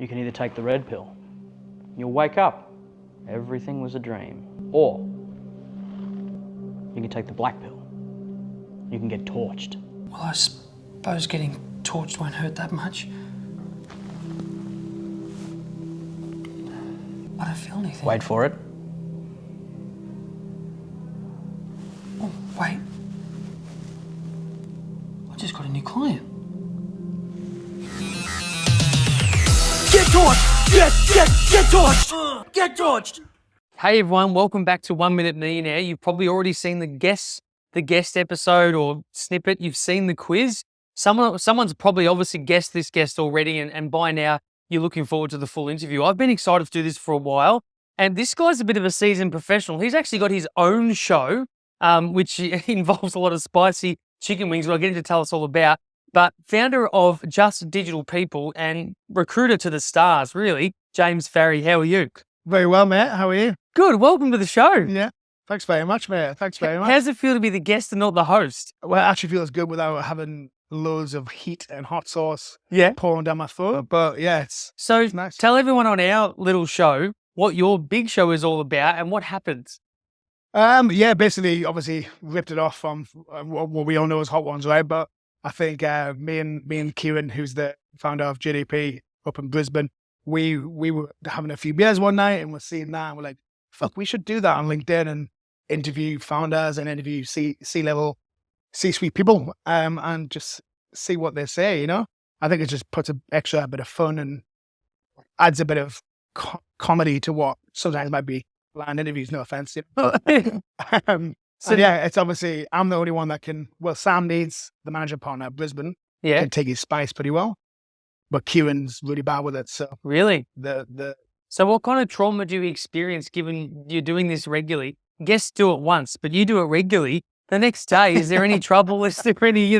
You can either take the red pill, you'll wake up, everything was a dream, or you can take the black pill, you can get torched. Well, I suppose getting torched won't hurt that much. I don't feel anything. Wait for it. Oh, wait. I just got a new client. Get torched! Get torched! Get torched! Hey everyone, welcome back to 1 Minute Millionaire. You've probably already seen the guest episode or snippet. You've seen the quiz. Someone's probably obviously guessed this guest already, and by now you're looking forward to the full interview. I've been excited to do this for a while, and this guy's a bit of a seasoned professional. He's actually got his own show, which involves a lot of spicy chicken wings, which I'll get him to tell us all about. But founder of Just Digital People and recruiter to the stars, really, James Farrey. How are you? Very well, mate. How are you? Good. Welcome to the show. Yeah. Thanks very much, mate. Thanks very much. How does it feel to be the guest and not the host? Well, it actually feels good without having loads of heat and hot sauce Yeah. pouring down my throat. But yeah, it's nice. Tell everyone on our little show what your big show is all about and what happens. Yeah, basically, obviously, ripped it off from what we all know as Hot Ones, right? But I think me and Kieran, who's the founder of JDP up in Brisbane, we were having a few beers one night and we're seeing that and we're like, fuck, we should do that on LinkedIn and interview founders and interview C-level, C-suite people and just see what they say, you know? I think it just puts an extra bit of fun and adds a bit of comedy to what sometimes might be bland interviews, no offense. You know? So yeah, it's obviously, I'm the only one that can, well, Sam needs the manager partner at Brisbane, can take his spice pretty well, but Kieran's really bad with it. So really, so what kind of trauma do you experience given you're doing this regularly? Guests do it once, but you do it regularly. The next day, is there any trouble? Is there any,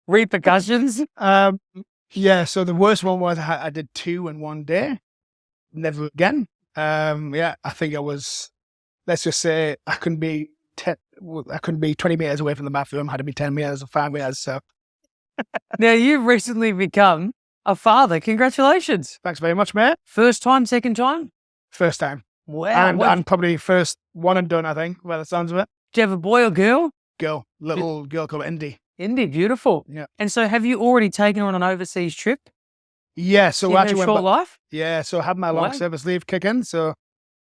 repercussions? Yeah. So the worst one was I did 2 in one day, never again. Yeah, I think I was, let's just say I couldn't be 20 meters away from the bathroom, had to be 10 meters or 5 meters. So now you've recently become a father. Congratulations. Thanks very much, mate. First time, second time? First time. Wow. And probably first one and done, I think, by the sounds of it. Do you have a boy or girl? Girl, little girl called Indy. Indy, beautiful. Yeah. And so have you already taken on an overseas trip? Yeah, so in actually a short life? Yeah, so I had my long service leave kick in, so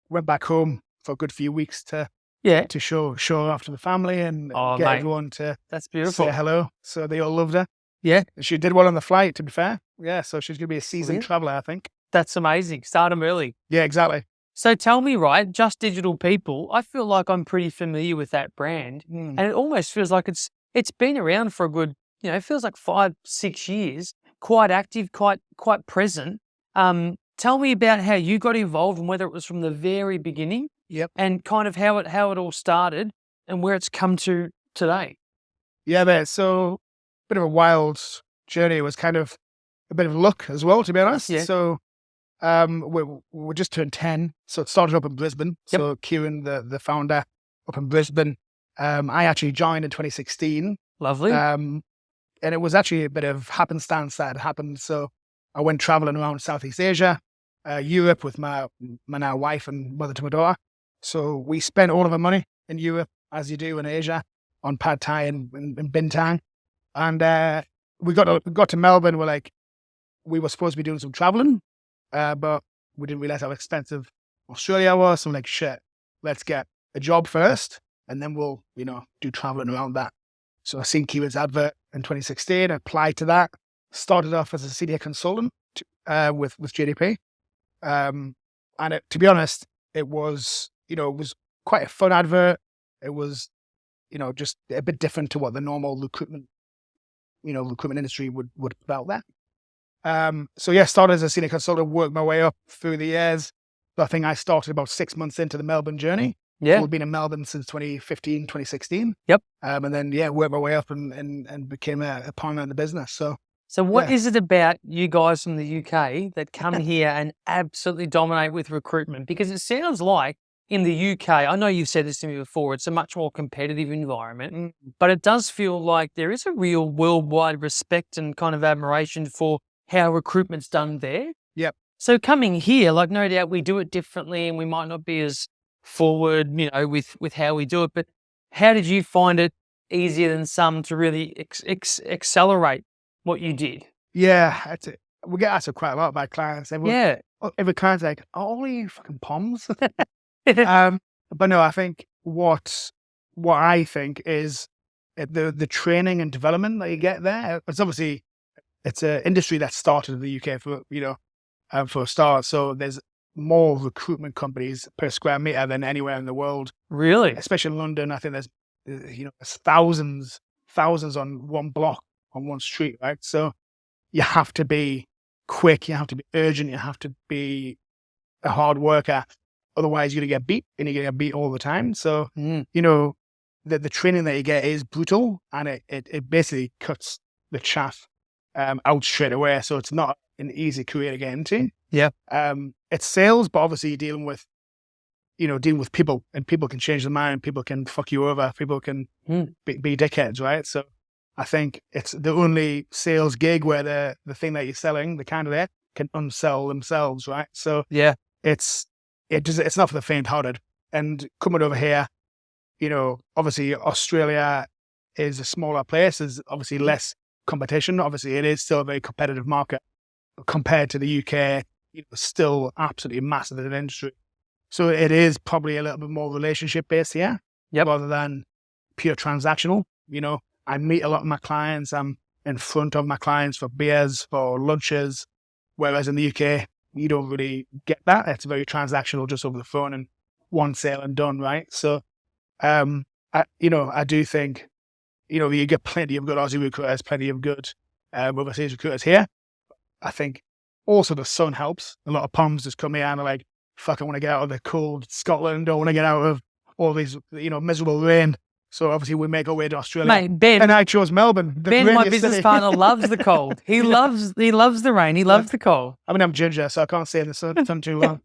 went back home for a good few weeks to show off to the family and get everyone to That's beautiful. say hello. So they all loved her. Yeah. She did well on the flight, to be fair. Yeah, so she's going to be a seasoned traveller, I think. That's amazing. Start them early. Yeah, exactly. So tell me, right, Just Digital People, I feel like I'm pretty familiar with that brand. And it almost feels like it's been around for a good, it feels like 5-6 years, quite active, quite present. Tell me about how you got involved and whether it was from the very beginning. Yep. And kind of how it all started and where it's come to today. Yeah, mate. So a bit of a wild journey. It was kind of a bit of luck as well, to be honest. Yeah. So we just turned 10. So it started up in Brisbane. Yep. So Kieran, the founder up in Brisbane, I actually joined in 2016. Lovely. And it was actually a bit of happenstance that had happened. So I went traveling around Southeast Asia, Europe with my now wife and mother to my daughter. So we spent all of our money in Europe, as you do in Asia, on pad thai and bintang. And we got to Melbourne. We were supposed to be doing some traveling, but we didn't realize how expensive Australia was. So I'm like, shit, let's get a job first, and then we'll, do traveling around that. So I seen Kieran's advert in 2016, applied to that, started off as a senior consultant with JDP. And to be honest, it was quite a fun advert. It was, just a bit different to what the normal recruitment industry would put out there. So yeah, started as a senior consultant, worked my way up through the years. So I think I started about 6 months into the Melbourne journey. Yeah. So we've been in Melbourne since 2015, 2016. Yep. And then, worked my way up and became a partner in the business. So what is it about you guys from the UK that come here and absolutely dominate with recruitment? Because it sounds like in the UK, I know you've said this to me before, it's a much more competitive environment, but it does feel like there is a real worldwide respect and kind of admiration for how recruitment's done there. Yep. So coming here, like no doubt we do it differently and we might not be as forward, with how we do it. But how did you find it easier than some to really accelerate what you did? Yeah, that's it. We get asked quite a lot by clients. Yeah. Every client's like, "Oh, are you fucking poms?" But no, I think what I think is the training and development that you get there. It's an industry that started in the UK for a start. So there's more recruitment companies per square meter than anywhere in the world. Really? Especially in London, I think there's thousands on one block, on one street, right? So you have to be quick, you have to be urgent, you have to be a hard worker. Otherwise, you're going to get beat, and you're going to get beat all the time. So, the training that you get is brutal, and it basically cuts the chaff out straight away. So it's not an easy career to get into. Yeah. It's sales, but obviously you're dealing with people, and people can change their mind, people can fuck you over, people can be dickheads, right? So I think it's the only sales gig where the thing that you're selling, the candidate, can unsell themselves, right? So yeah, it's not for the faint-hearted. And coming over here, obviously Australia is a smaller place. There's obviously less competition. Obviously, it is still a very competitive market compared to the UK. Still absolutely massive as an industry. So it is probably a little bit more relationship-based here, rather than pure transactional. I meet a lot of my clients. I'm in front of my clients for beers, for lunches, whereas in the UK, you don't really get that. It's very transactional, just over the phone and one sale and done, right? So, I do think, you get plenty of good Aussie recruiters, plenty of good overseas recruiters here. I think also the sun helps. A lot of poms just come here and are like, fuck, I want to get out of the cold Scotland. I want to get out of all these, miserable rain. So obviously we make our way to Australia. Mate, Ben, and I chose Melbourne. Ben, my business partner, loves the cold. He loves the rain. He loves the cold. I mean, I'm ginger, so I can't stay in the sun too long.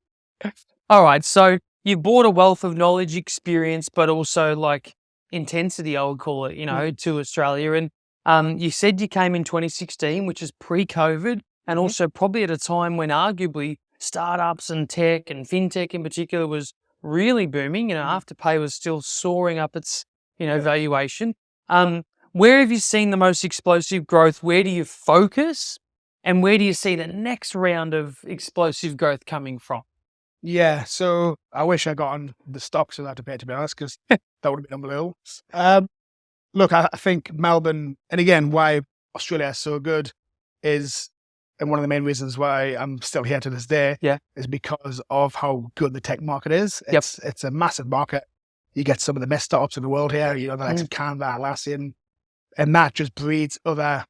All right. So you brought a wealth of knowledge, experience, but also like intensity, I would call it, to Australia. And you said you came in 2016, which is pre-COVID, and also probably at a time when arguably startups and tech and fintech in particular was really booming. Afterpay was still soaring up its valuation. Where have you seen the most explosive growth? Where do you focus? And where do you see the next round of explosive growth coming from? Yeah, so I wish I got on the stocks without to pay, to be honest, because that would have been unbelievable. Look, I think Melbourne, and again, why Australia is so good is, and one of the main reasons why I'm still here to this day, is because of how good the tech market is. It's a massive market. You get some of the best startups in the world here, the likes of Canva, Atlassian, and that just breeds other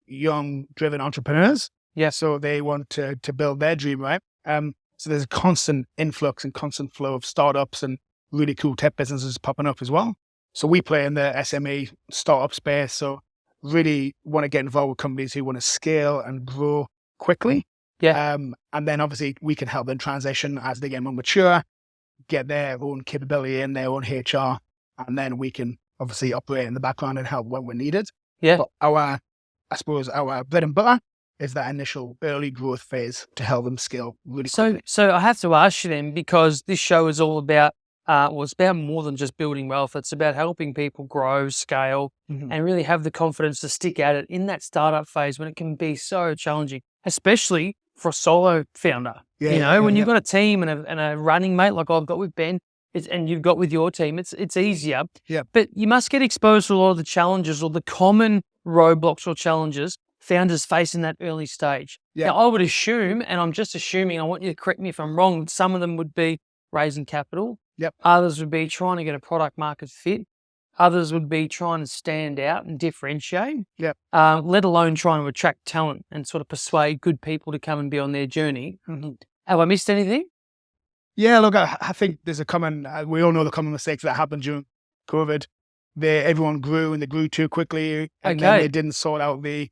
young, driven entrepreneurs. Yeah. So they want to build their dream, right? So there's a constant influx and constant flow of startups and really cool tech businesses popping up as well. So we play in the SME startup space. So really want to get involved with companies who want to scale and grow quickly. Yeah. And then obviously we can help them transition as they get more mature, get their own capability in their own HR, and then we can obviously operate in the background and help when we're needed. Yeah. But our bread and butter is that initial early growth phase to help them scale really quickly. So I have to ask you then, because this show is all about, it's about more than just building wealth. It's about helping people grow, scale, and really have the confidence to stick at it in that startup phase when it can be so challenging, especially for a solo founder. When you've got a team and a running mate like I've got with Ben, and you've got with your team, it's easier. Yeah. But you must get exposed to a lot of the challenges or the common roadblocks or challenges founders face in that early stage. Yeah. Now, I would assume, and I'm just assuming, I want you to correct me if I'm wrong, some of them would be raising capital. Yep. Others would be trying to get a product market fit. Others would be trying to stand out and differentiate. Yep. Let alone trying to attract talent and sort of persuade good people to come and be on their journey. Have I missed anything? Yeah, look, I think there's a common, we all know the common mistakes that happened during COVID. Everyone grew and they grew too quickly, and then they didn't sort out the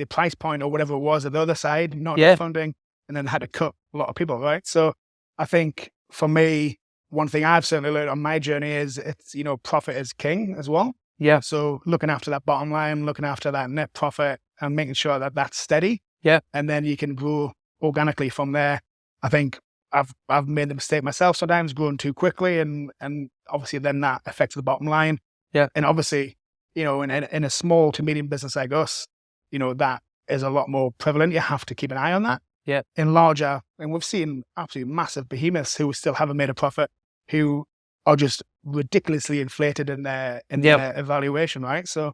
price point or whatever it was at the other side, not funding, and then had to cut a lot of people, right? So I think for me, one thing I've certainly learned on my journey is it's, profit is king as well. Yeah. So looking after that bottom line, looking after that net profit and making sure that that's steady. Yeah. And then you can grow organically from there. I think I've made the mistake myself sometimes, growing too quickly, and obviously then that affects the bottom line. Yeah. And obviously, in a small to medium business like us, that is a lot more prevalent. You have to keep an eye on that. Yeah. In larger, and we've seen absolutely massive behemoths who still haven't made a profit, who are just ridiculously inflated in their evaluation, right? So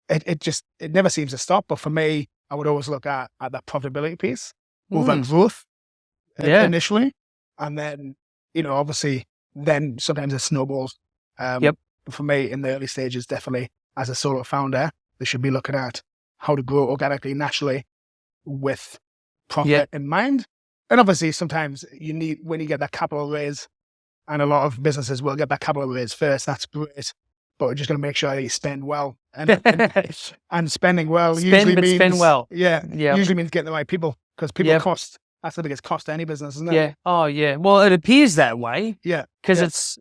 it never seems to stop. But for me, I would always look at that profitability piece over growth initially, and then obviously then sometimes it snowballs. For me, in the early stages, definitely as a solo founder, they should be looking at how to grow organically, naturally, with profit in mind. And obviously sometimes when you get that capital raise, and a lot of businesses will get that capital raise first, that's great, but we're just going to make sure that you spend well, and spending well usually means spend well. Usually means getting the right people, because people cost. That's the biggest cost to any business, isn't it? Yeah. Oh yeah. Well, it appears that way. Yeah. Because it's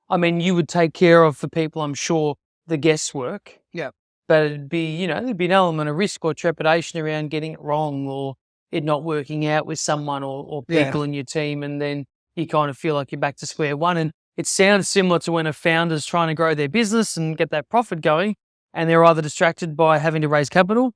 I mean, you would take care of, for people, I'm sure, the guesswork. Yeah. But it'd be, there'd be an element of risk or trepidation around getting it wrong, or it not working out with someone or people in your team, and then you kind of feel like you're back to square one. And it sounds similar to when a founder's trying to grow their business and get that profit going, and they're either distracted by having to raise capital,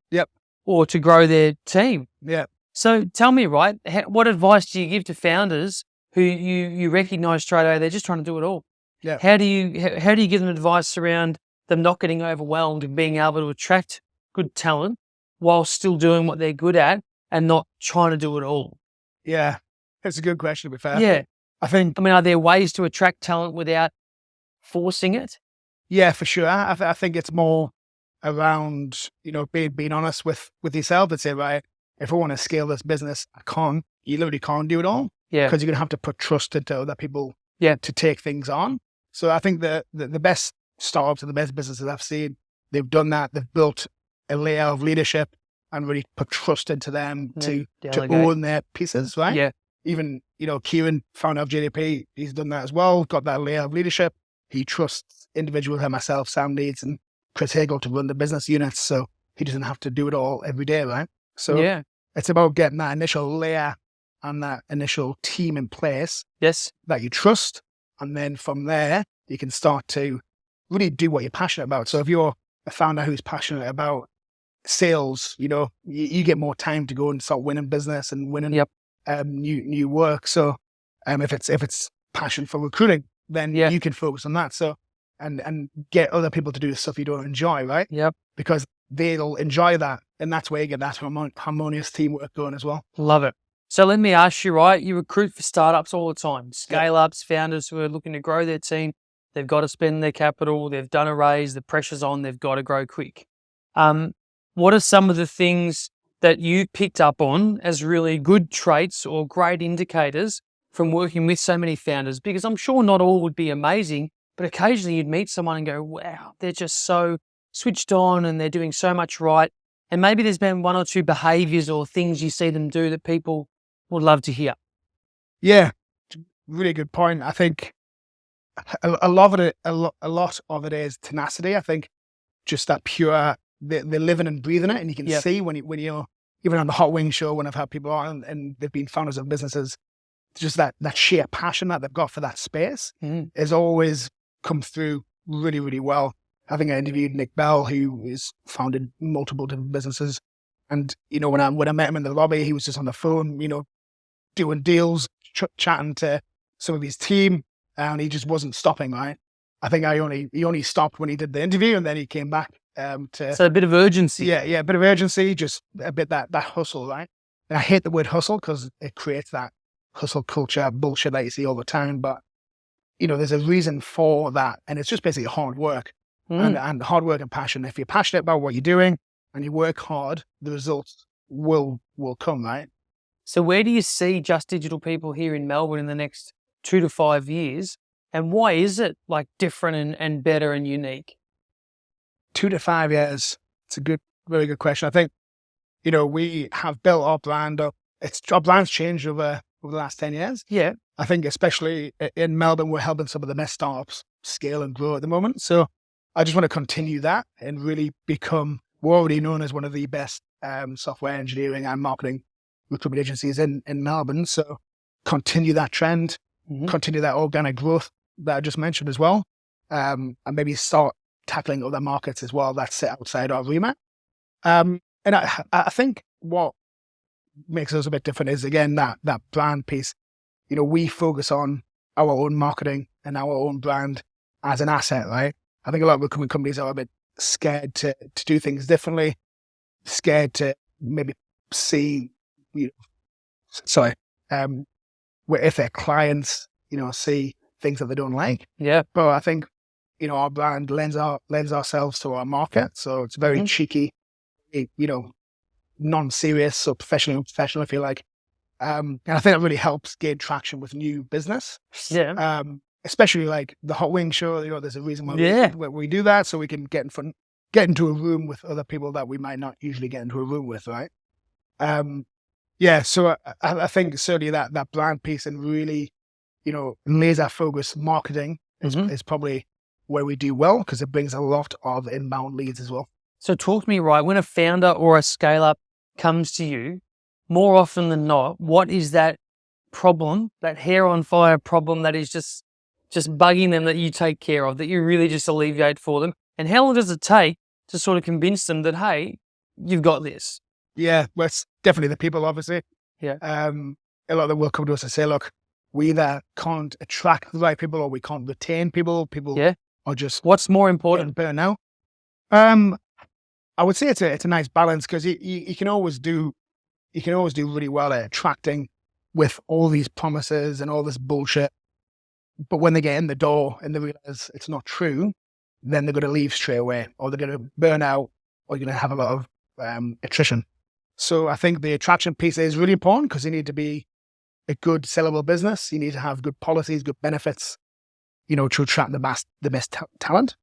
or to grow their team. Yeah. So tell me, right, what advice do you give to founders who you recognise straight away they're just trying to do it all? Yeah. How do you give them advice around them not getting overwhelmed and being able to attract good talent while still doing what they're good at and not trying to do it all? Yeah, it's a good question, to be fair. Yeah. I mean, are there ways to attract talent without forcing it? Yeah, for sure. I think it's more around, being honest with yourself and say, right, if I want to scale this business, you literally can't do it all. Yeah. Because you're going to have to put trust into other people to take things on. So I think the best startups and the best businesses I've seen, they've done that. They've built a layer of leadership and really put trust into them to own their pieces, right? Yeah. Even, Kieran, founder of JDP, he's done that as well, got that layer of leadership. He trusts individuals like myself, Sam Leeds, and Chris Hagel to run the business units, so he doesn't have to do it all every day, right? So it's about getting that initial layer and that initial team in place that you trust. And then from there, you can start to really do what you're passionate about. So if you're a founder who's passionate about sales, you get more time to go and start winning business and winning new work. So if it's passion for recruiting, then you can focus on that. So and get other people to do the stuff you don't enjoy, right? Yep. Because they'll enjoy that, and that's where you get that harmonious teamwork going as well. Love it. So let me ask you, right? You recruit for startups all the time, scale-ups, founders who are looking to grow their team. They've got to spend their capital. They've done a raise. The pressure's on. They've got to grow quick. What are some of the things that you picked up on as really good traits or great indicators from working with so many founders? Because I'm sure not all would be amazing, but occasionally you'd meet someone and go, wow, they're just so switched on and they're doing so much right. And maybe there's been one or two behaviors or things you see them do that people would love to hear. Yeah, really good point. I think a lot of it is tenacity. I think just that pure, they're living and breathing it, and you can see when you're even on the Hot Wing show, when I've had people on and they've been founders of businesses, just that sheer passion that they've got for that space has always come through really, really well. I think I interviewed Nick Bell, who has founded multiple different businesses. And, when I met him in the lobby, he was just on the phone, doing deals, chatting to some of his team, and he just wasn't stopping, right? I think he only stopped when he did the interview, and then he came back so a bit of urgency. Yeah, a bit of urgency, just a bit that hustle, right? And I hate the word hustle because it creates that hustle culture bullshit that you see all the time. But, there's a reason for that. And it's just basically hard work and hard work and passion. If you're passionate about what you're doing and you work hard, the results will come, right? So where do you see Just Digital People here in Melbourne in the next 2 to 5 years? And why is it different and better and unique? 2 to 5 years. It's a very good question. I think, we have built our brand up. Our brand's changed over the last 10 years. Yeah. I think especially in Melbourne, we're helping some of the best startups scale and grow at the moment. So I just want to continue that and really we're already known as one of the best software engineering and marketing recruitment agencies in Melbourne. So continue that trend, continue that organic growth that I just mentioned as well, and maybe start tackling other markets as well that sit outside our remit. And I think what makes us a bit different is, again, that brand piece. We focus on our own marketing and our own brand as an asset, right? I think a lot of recruitment companies are a bit scared to do things differently, scared to maybe see, where if their clients, see things that they don't like. Yeah. But I think, our brand lends ourselves to our market. So it's very cheeky, non-serious, so professional, if you like. And I think that really helps gain traction with new business. Yeah. Especially like the Hot Wing Show, there's a reason why we do that, so we can get into a room with other people that we might not usually get into a room with, right? So I think certainly that brand piece and really, laser focus marketing is probably where we do well, because it brings a lot of inbound leads as well. So talk to me, right, when a founder or a scale-up comes to you, more often than not, what is that problem, that hair on fire problem that is just bugging them that you take care of, that you really just alleviate for them? And how long does it take to sort of convince them that, hey, you've got this? Yeah, well, it's definitely the people, obviously. Yeah. A lot of them will come to us and say, look, we either can't attract the right people or we can't retain people. People are just... What's more important? Better now. I would say it's a nice balance, because you can always do really well at attracting with all these promises and all this bullshit. But when they get in the door and they realize it's not true, then they're going to leave straight away, or they're going to burn out, or you're going to have a lot of attrition. So I think the attraction piece is really important, because you need to be a good sellable business. You need to have good policies, good benefits, to attract the best talent.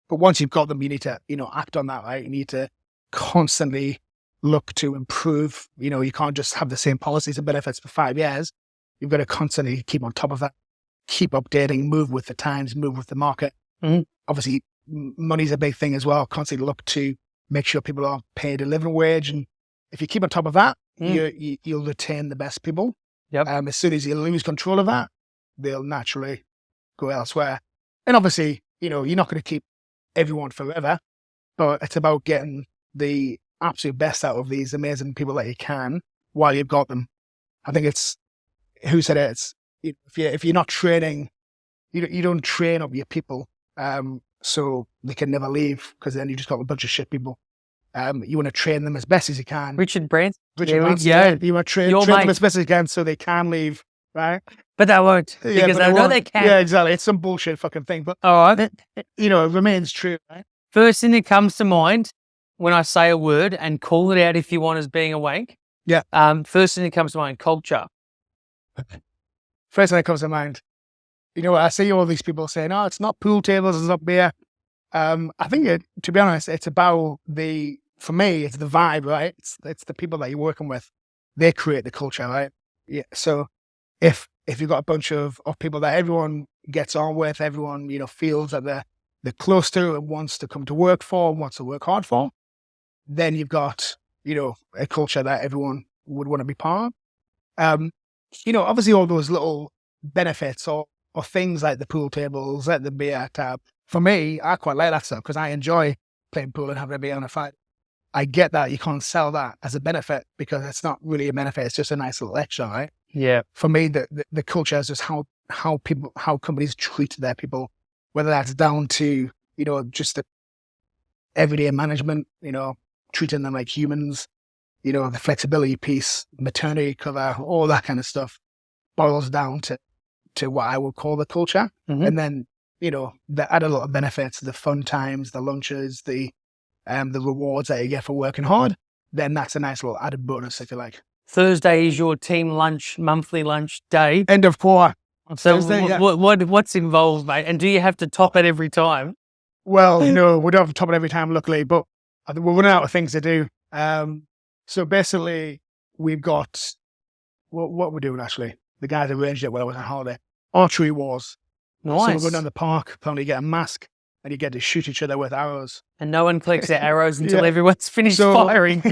But once you've got them, you need to, act on that, right? You need to constantly look to improve. You can't just have the same policies and benefits for 5 years. You've got to constantly keep on top of that, keep updating, move with the times, move with the market. Obviously, money's a big thing as well. Constantly look to make sure people are paid a living wage. And if you keep on top of that, you'll retain the best people. Yep. As soon as you lose control of that, they'll naturally go elsewhere. And obviously, you're not going to keep everyone forever, but it's about getting the absolute best out of these amazing people that you can while you've got them. I think who said it? It's, if you're not training, you don't train up your people, so they can never leave, because then you just got a bunch of shit people. You want to train them as best as you can. Richard Branson. You want to train them as best as you can so they can leave, right? But they won't, because they know they can. Yeah, exactly. It's some bullshit fucking thing, but all right, it remains true, right? First thing that comes to mind when I say a word, and call it out if you want as being a wank. Yeah. First thing that comes to mind, culture. First thing that comes to mind. I see all these people saying, "Oh, it's not pool tables, it's not beer." I think to be honest, it's about for me, it's the vibe, right? It's the people that you're working with. They create the culture, right? Yeah. So if you've got a bunch of people that everyone gets on with, everyone, feels that they're close to and wants to come to work for, wants to work hard for, then you've got, a culture that everyone would want to be part of. Obviously all those little benefits or things like the pool tables, like the beer tab, for me, I quite like that stuff, because I enjoy playing pool and having a beer on a fight. I get that you can't sell that as a benefit, because it's not really a benefit. It's just a nice little extra, right? Yeah. For me, the culture is just how companies treat their people, whether that's down to, just the everyday management, treating them like humans, the flexibility piece, maternity cover, all that kind of stuff boils down to what I would call the culture. And then, the add a lot of benefits, the fun times, the lunches, the rewards that you get for working hard, then that's a nice little added bonus, if you like. Thursday is your team lunch, monthly lunch day. End of quarter. So what's involved, mate? And do you have to top it every time? Well, no, we don't have to top it every time, luckily, but I think we're running out of things to do. So basically, we've got what we're doing, actually. The guys arranged it while I was on holiday. Archery wars. Nice. So we're going down the park, apparently get a mask, and you get to shoot each other with arrows. And no one collects their arrows until Yeah. everyone's finished So- firing.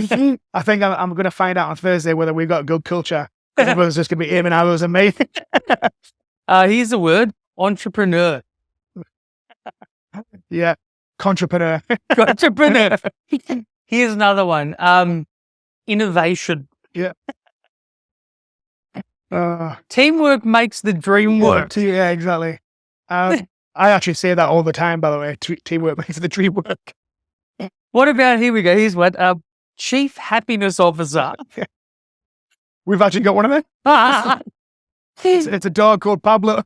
I think I'm going to find out on Thursday whether we've got a good culture. Everyone's just going to be aiming arrows at me. Here's the word: entrepreneur. Yeah. Entrepreneur. Entrepreneur. Here's another one: innovation. Teamwork makes the dream work. Yeah, exactly. I actually say that all the time, by the way. Teamwork makes the dream work. What about, here we go, here's what, Chief Happiness Officer. We've actually got one of them. It's a dog called Pablo.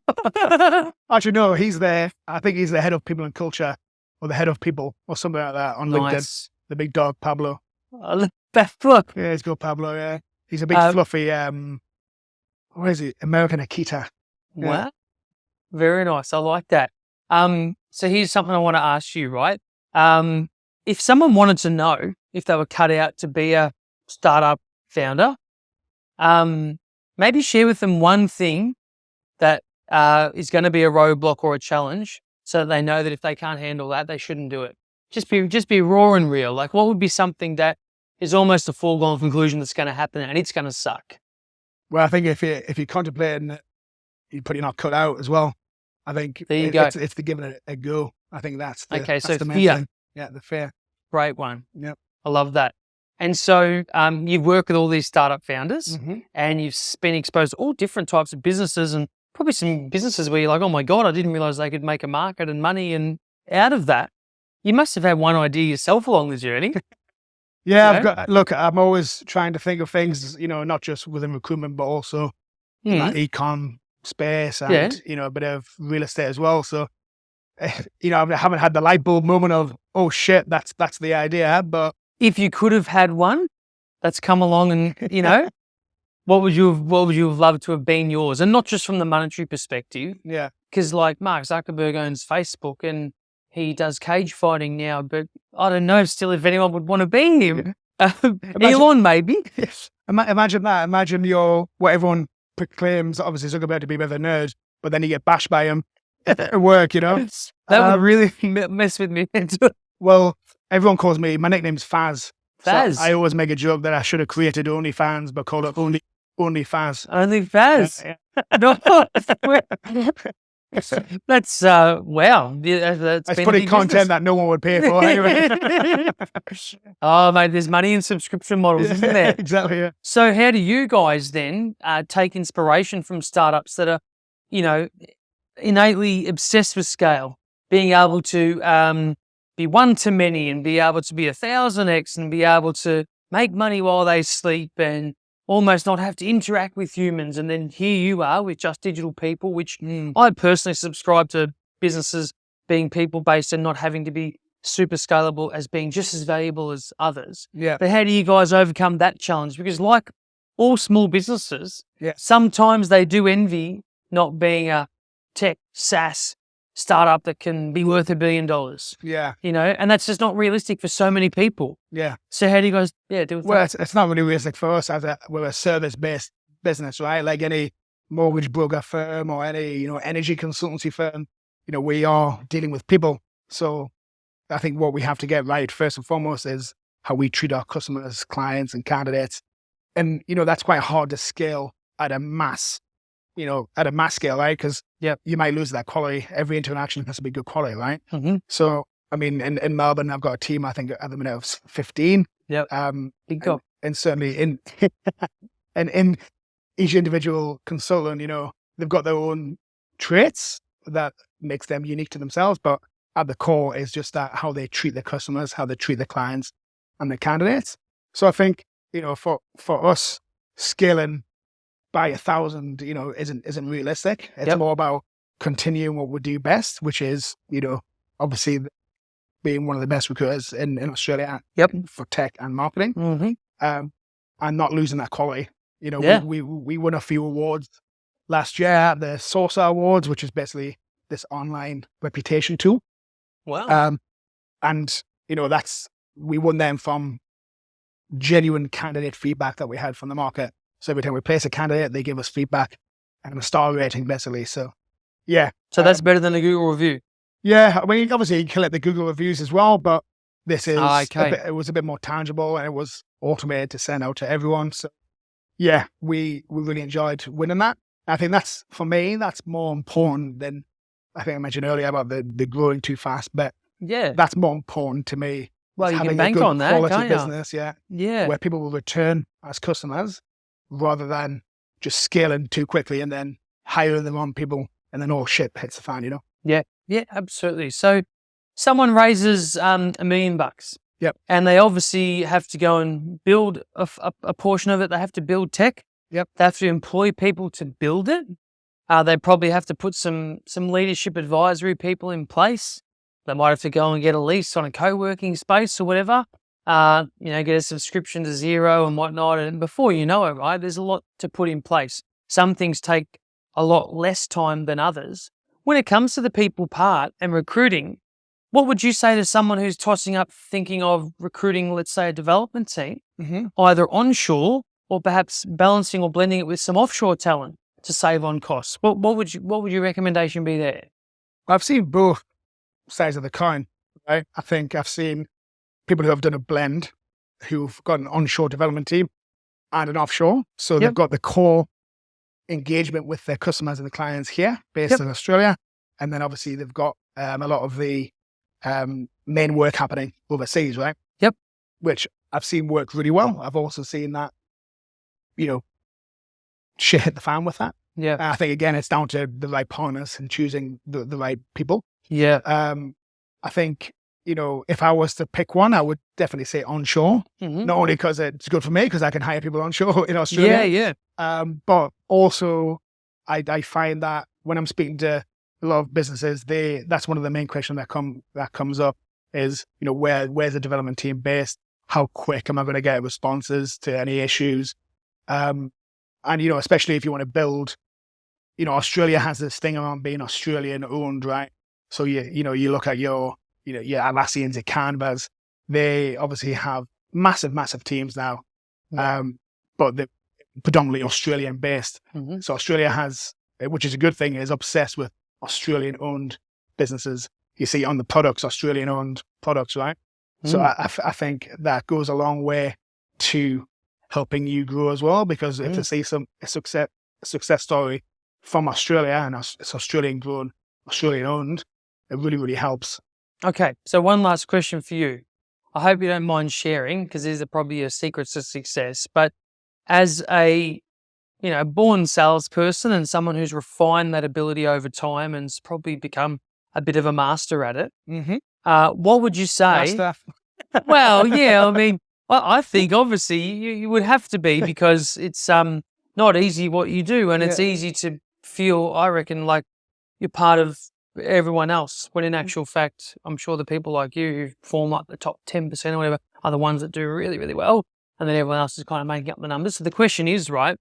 Actually, no, he's there. I think he's the head of people and culture, or the head of people, or something like that on LinkedIn. Nice. The big dog, Pablo. Look, Yeah, he's called Pablo, yeah. He's a big fluffy, what is he? American Akita. Yeah. wow. Very nice. I like that. So here's something I want to ask you, right? If someone wanted to know if they were cut out to be a startup founder, maybe share with them one thing that is going to be a roadblock or a challenge, so that they know that if they can't handle that, they shouldn't do it. Just be raw and real. Like, what would be something that is almost a foregone conclusion that's going to happen and it's going to suck? Well, I think if you're contemplating it, you're probably not cut out as well. I think There you go. It's the giving it a go. I think that's the, Okay, that's so the main fear. thing. Yeah, the fear. Great one. Yep. I love that. And so you've worked with all these startup founders and you've been exposed to all different types of businesses, and probably some businesses where you're like, oh my God, I didn't realize they could make a market and money. And out of that, you must have had one idea yourself along the journey. Yeah, I'm always trying to think of things, not just within recruitment, but also in that econ space and, a bit of real estate as well. So, I haven't had the light bulb moment of, oh shit, that's the idea. But If you could have had one that's come along and, what would you have loved to have been yours? And not just from the monetary perspective, yeah, because like Mark Zuckerberg owns Facebook and he does cage fighting now, but I don't know still if anyone would want to be him. Elon, maybe. yes. Imagine that. Imagine what everyone proclaims, obviously Zuckerberg to be a bit of a nerd, but then you get bashed by him at work, That would really mess with me. Well, everyone calls me, my nickname's Faz. Faz? So I always make a joke that I should have created OnlyFans, but called it Only Faz. Only Faz. Yeah, No, that's wow. That's It's been a probably big content business. that no one would pay for anyway. Oh, mate, there's money in subscription models, isn't there? Exactly, yeah. So how do you guys then take inspiration from startups that are, innately obsessed with scale, being able to be one to many and be able to be 1,000x and be able to make money while they sleep and almost not have to interact with humans? And then here you are with Just Digital People, which I personally subscribe to businesses being people-based and not having to be super scalable as being just as valuable as others. Yeah. But how do you guys overcome that challenge? Because like all small businesses, Yeah. sometimes they do envy not being a tech SaaS startup that can be worth $1 billion, Yeah. and that's just not realistic for so many people. Yeah. So how do you guys deal with Well, that? it's not really realistic for us we're a service-based business, right? Like any mortgage broker firm or any, energy consultancy firm, we are dealing with people. So I think what we have to get right first and foremost is how we treat our customers, clients and candidates. And, that's quite hard to scale at a mass scale, right? Because you might lose that quality. Every interaction has to be good quality, right? Mm-hmm. So, I mean, in Melbourne, I've got a team, I think at the minute of 15. Yep. Big go. And certainly in each individual consultant, they've got their own traits that makes them unique to themselves. But at the core is just that how they treat their customers, how they treat their clients and their candidates. So I think, for us, scaling by 1,000, isn't realistic. It's more about continuing what we do best, which is, obviously being one of the best recruiters in Australia for tech and marketing, and not losing that quality. We won a few awards last year at the Sourcer Awards, which is basically this online reputation tool. Wow. And, we won them from genuine candidate feedback that we had from the market. So every time we place a candidate, they give us feedback and a star rating, basically. So, yeah. So that's better than a Google review. Yeah, I mean, obviously you collect the Google reviews as well, but this is Okay. it was a bit more tangible and it was automated to send out to everyone. So yeah, we really enjoyed winning that. I think that's, for me, that's more important than, I think I mentioned earlier about the growing too fast, but Yeah. that's more important to me. Well, is you can having bank a good on that, quality can't you? business, yeah, Yeah. where people will return as customers rather than just scaling too quickly and then hiring the wrong people and then all shit hits the fan, Yeah. Yeah, absolutely. So someone raises $1 million. Yep. And they obviously have to go and build a portion of it. They have to build tech. Yep. They have to employ people to build it. They probably have to put some leadership advisory people in place. They might have to go and get a lease on a co-working space or whatever. Get a subscription to Xero and whatnot. And before you know it, right, there's a lot to put in place. Some things take a lot less time than others. When it comes to the people part and recruiting, what would you say to someone who's tossing up thinking of recruiting, let's say, a development team, either onshore or perhaps balancing or blending it with some offshore talent to save on costs? What would your recommendation be there? I've seen both sides of the coin, right? I think I've seen people who have done a blend, who've got an onshore development team and an offshore. So they've got the core engagement with their customers and the clients here based in Australia. And then obviously they've got a lot of the main work happening overseas, right? Yep. Which I've seen work really well. I've also seen that, shit hit the fan with that. Yeah. I think, again, it's down to the right partners and choosing the right people. Yeah. I think, if I was to pick one, I would definitely say onshore. Not only because it's good for me, because I can hire people onshore in Australia. Yeah. But also, I find that when I'm speaking to a lot of businesses, that's one of the main questions that comes up is, where's the development team based? How quick am I going to get responses to any issues? And especially if you want to build, Australia has this thing around being Australian owned, right? So you look at your Atlassians, your Canvas, they obviously have massive teams now, but they're predominantly Australian based. So Australia has, which is a good thing, is obsessed with Australian owned businesses. You see on the products, Australian owned products, right? So I think that goes a long way to helping you grow as well, because if they see a success story from Australia and it's Australian grown, Australian owned, it really, really helps. Okay. So one last question for you. I hope you don't mind sharing, because these are probably your secrets to success. But as a born salesperson and someone who's refined that ability over time and's probably become a bit of a master at it, what would you say? Master. Well, yeah, I mean, I think obviously you would have to be, because it's not easy what you do, and it's easy to feel, I reckon, like you're part of everyone else, when in actual fact, I'm sure the people like you who form like the top 10% or whatever are the ones that do really, really well, and then everyone else is kind of making up the numbers. So the question is, right,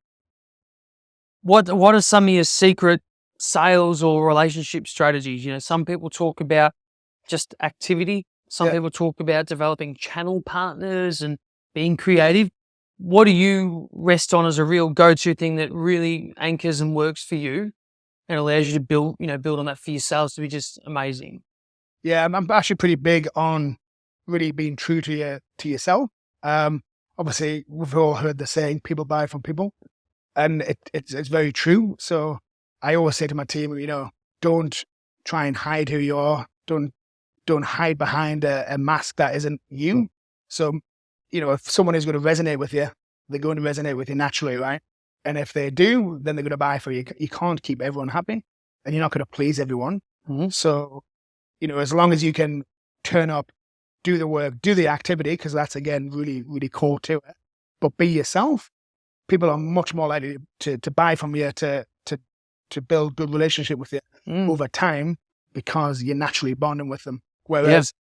what are some of your secret sales or relationship strategies? Some people talk about just activity. Some people talk about developing channel partners and being creative. What do you rest on as a real go-to thing that really anchors and works for you and allows you to build on that for your sales to be just amazing? Yeah, I'm actually pretty big on really being true to yourself. Obviously, we've all heard the saying, people buy from people. And it's very true. So I always say to my team, don't try and hide who you are. Don't hide behind a mask that isn't you. So, if someone is going to resonate with you, they're going to resonate with you naturally, right? And if they do, then they're going to buy for you. You can't keep everyone happy, and you're not going to please everyone. So, as long as you can turn up, do the work, do the activity, because that's, again, really, really core to it, but be yourself, people are much more likely to buy from you, to build good relationship with you over time, because you're naturally bonding with them. Whereas,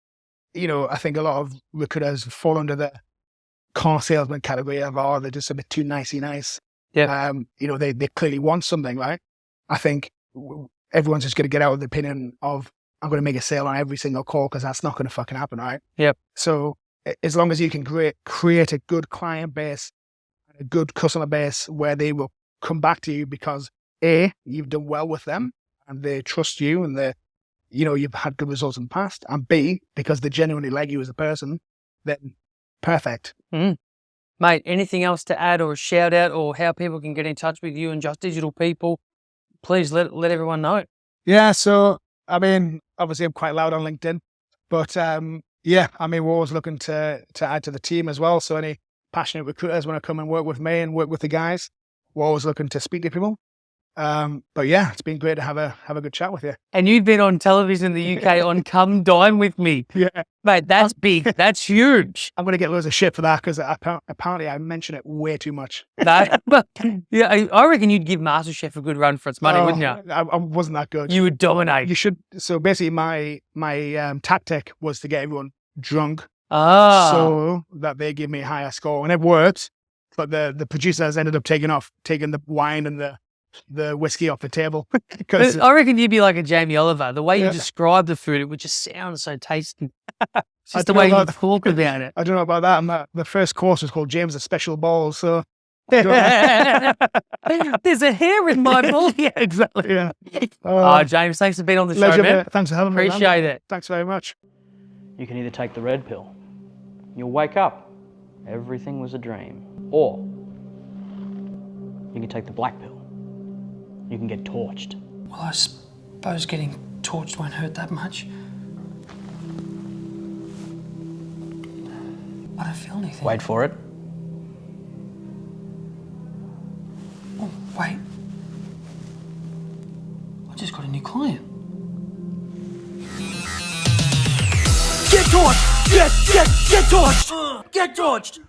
I think a lot of recruiters fall under the car salesman category of, they're just a bit too nicey nice. Yeah. They clearly want something, right? I think everyone's just going to get out of the opinion of, I'm going to make a sale on every single call, because that's not going to fucking happen, right? Yep. So as long as you can create a good client base, a good customer base where they will come back to you because A, you've done well with them and they trust you and you know, you've had good results in the past, and B, because they genuinely like you as a person, then perfect. Mate, anything else to add or a shout out or how people can get in touch with you and Just Digital people? Please let everyone know. Yeah, so, I mean, obviously I'm quite loud on LinkedIn, but yeah, I mean, we're always looking to add to the team as well. So any passionate recruiters want to come and work with me and work with the guys, we're always looking to speak to people. But yeah, it's been great to have a good chat with you. And you've been on television in the UK on Come Dine With Me. Yeah. Mate, that's big. That's huge. I'm going to get loads of shit for that because apparently I mention it way too much. No, but yeah, I reckon you'd give MasterChef a good run for its money, wouldn't you? I wasn't that good. You would dominate. You should. So basically my tactic was to get everyone drunk so that they give me a higher score. And it worked, but the producers ended up taking the wine and the whiskey off the table. Because I reckon you'd be like a Jamie Oliver. The way you describe the food, it would just sound so tasty. It's just the way you talk about it. I don't know about that. And the first course was called James' Special Balls. So there's a hair in my bowl. Yeah, exactly. yeah. James, thanks for being on the Pleasure, show, man. mate. Thanks for having me. Appreciate it. Thanks very much. You can either take the red pill, you'll wake up, everything was a dream, or you can take the black pill, you can get torched. Well, I suppose getting torched won't hurt that much. I don't feel anything. Wait for it. Oh, wait. I just got a new client. Get torched! Get torched! Get torched!